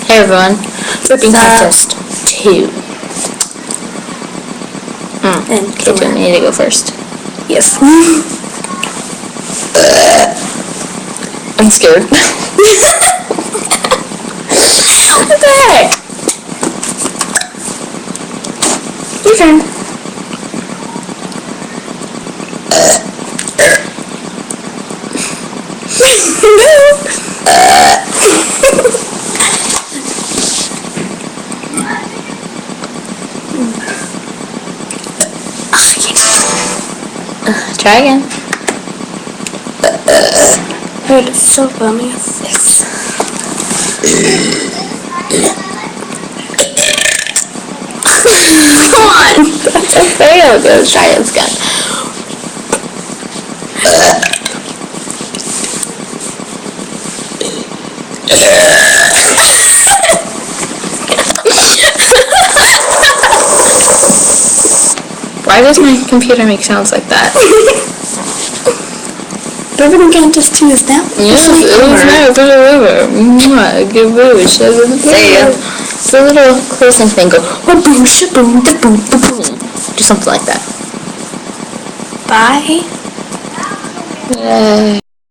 Hey everyone, Burping Contest 2. And Okay, do you want me to go first? Yes. I'm scared. What the heck? Your turn. Try again. Dude, it's so funny. Come on. That's a fail. Let's try it again. Why does my computer make sounds like that? Burping Contest 2 is now. Yes, it is now over. Good boosh. It's a little closing thing. Go, boosh, boom, da boom, da boom. Do something like that. Bye. Yay.